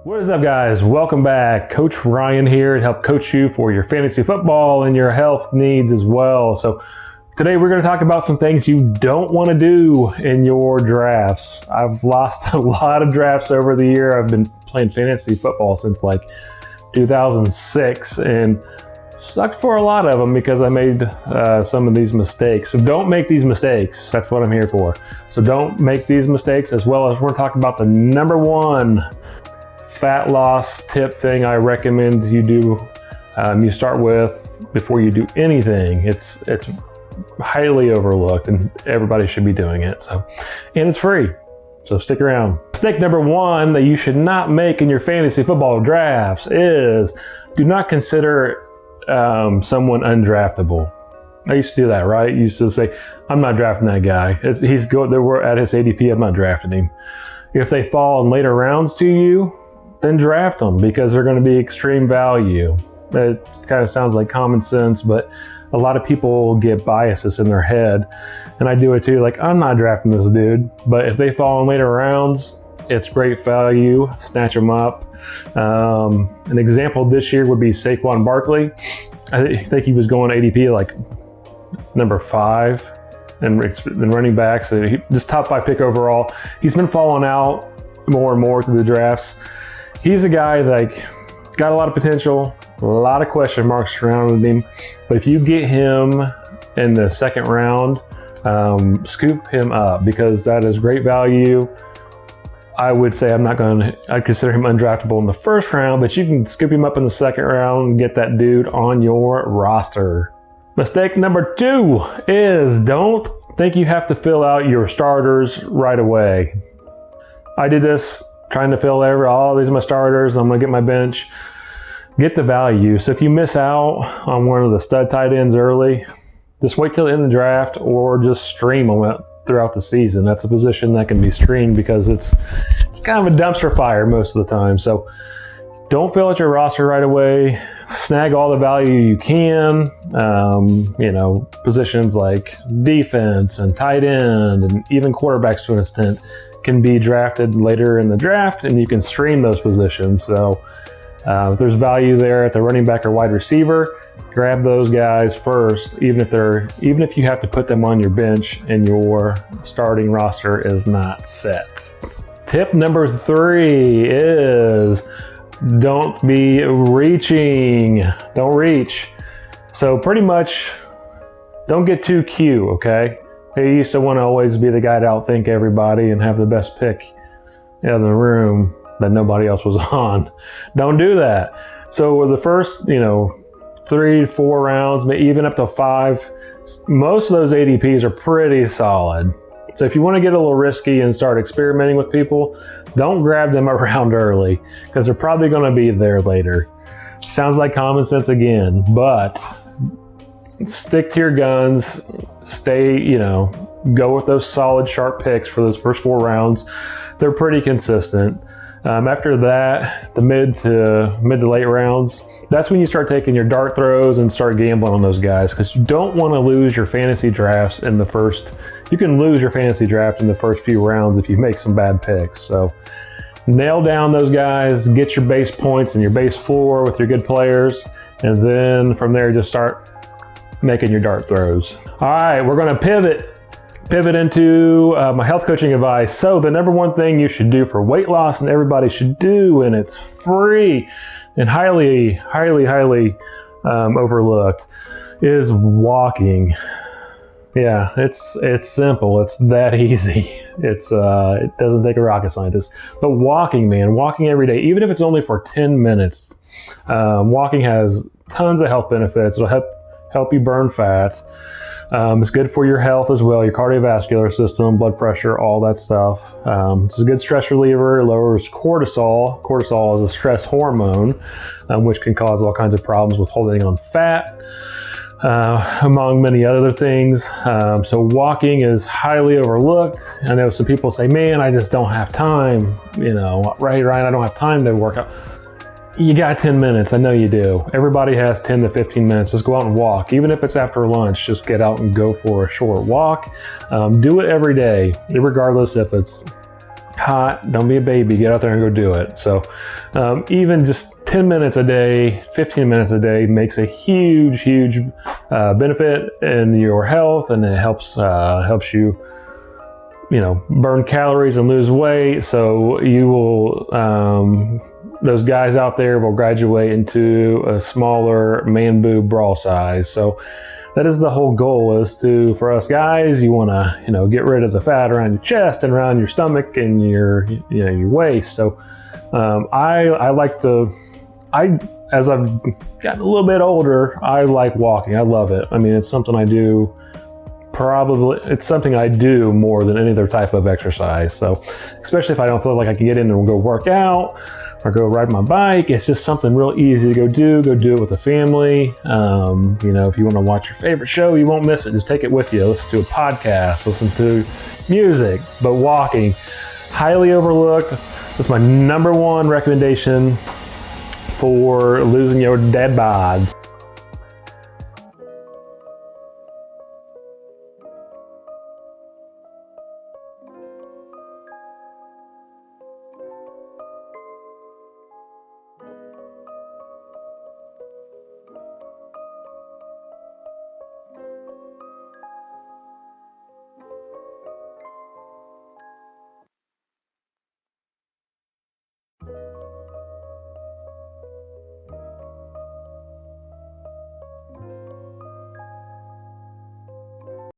What is up, guys? Welcome back. Coach Ryan here to help coach you for your fantasy football and your health needs as well. So today we're going to talk about some things you don't want to do in your drafts. I've lost a lot of drafts over the year. I've been playing fantasy football since like 2006 and sucked for a lot of them because I made some of these mistakes. So don't make these mistakes. That's what I'm here for. So don't make these mistakes, as well as we're talking about the number one fat loss tip thing I recommend you do. You start with before you do anything. It's highly overlooked and everybody should be doing it. And it's free. So stick around. Mistake number one that you should not make in your fantasy football drafts is do not consider someone undraftable. I used to do that, right? I used to say, I'm not drafting that guy. We're at his ADP, I'm not drafting him. If they fall in later rounds to you, then draft them because they're going to be extreme value. It kind of sounds like common sense, but a lot of people get biases in their head, and I do it too. Like, I'm not drafting this dude, but if they fall in later rounds, it's great value. Snatch them up. An example this year would be Saquon Barkley. I think he was going ADP like number 5 and running backs. So just top 5 pick overall. He's been falling out more and more through the drafts. He's a guy that got a lot of potential, a lot of question marks surrounding him. But if you get him in the second round, scoop him up because that is great value. I would say I'd consider him undraftable in the first round, but you can scoop him up in the second round and get that dude on your roster. Mistake number 2 is don't think you have to fill out your starters right away. I did this trying to fill these are my starters, I'm gonna get my bench. Get the value. So if you miss out on one of the stud tight ends early, just wait till the end of the draft or just stream them throughout the season. That's a position that can be streamed because it's kind of a dumpster fire most of the time. So don't fill out your roster right away. Snag all the value you can. Positions like defense and tight end and even quarterbacks to an extent can be drafted later in the draft, and you can stream those positions. So if there's value there at the running back or wide receiver, grab those guys first, even if you have to put them on your bench and your starting roster is not set. Tip number 3 is don't be reaching. Don't reach. So pretty much don't get too cute, okay? I used to want to always be the guy to outthink everybody and have the best pick in the room that nobody else was on. Don't do that. So with the first, 3 to 4 rounds, maybe even up to 5, most of those ADPs are pretty solid. So if you want to get a little risky and start experimenting with people, don't grab them around early because they're probably going to be there later. Sounds like common sense again, but stick to your guns. Go with those solid, sharp picks for those first 4 rounds. They're pretty consistent. After that, the mid to late rounds, that's when you start taking your dart throws and start gambling on those guys because you don't want to lose your fantasy drafts in the first. You can lose your fantasy draft in the first few rounds if you make some bad picks. So nail down those guys, get your base points and your base floor with your good players, and then from there just start making your dart throws. All right, we're going to pivot into my health coaching advice. So the number one thing you should do for weight loss, and everybody should do, and it's free and highly overlooked, is walking. Yeah, it's simple. It's that easy. It doesn't take a rocket scientist. But walking every day, even if it's only for 10 minutes, walking has tons of health benefits. It'll help you burn fat. It's good for your health as well, your cardiovascular system, blood pressure, all that stuff. It's a good stress reliever. It lowers cortisol. Cortisol is a stress hormone, which can cause all kinds of problems with holding on fat, among many other things. So walking is highly overlooked. I know some people say, man, I just don't have time. Right, I don't have time to work out. You got 10 minutes. I know you do. Everybody has 10 to 15 minutes. Just go out and walk. Even if it's after lunch, just get out and go for a short walk. Do it every day, regardless if it's hot. Don't be a baby. Get out there and go do it. So even just 10 minutes a day, 15 minutes a day makes a huge benefit in your health, and it helps you burn calories and lose weight. So you will those guys out there will graduate into a smaller man boob bra size. So that is the whole goal, is for us guys, you want to get rid of the fat around your chest and around your stomach and your waist. So as I've gotten a little bit older, I like walking. I love it. I mean, it's something I do. It's something I do more than any other type of exercise. So especially if I don't feel like I can get in and go work out or go ride my bike, it's just something real easy to go do it with the family. If you want to watch your favorite show, you won't miss it. Just take it with you. Listen to a podcast, listen to music. But walking, highly overlooked. That's my number one recommendation for losing your dead bods.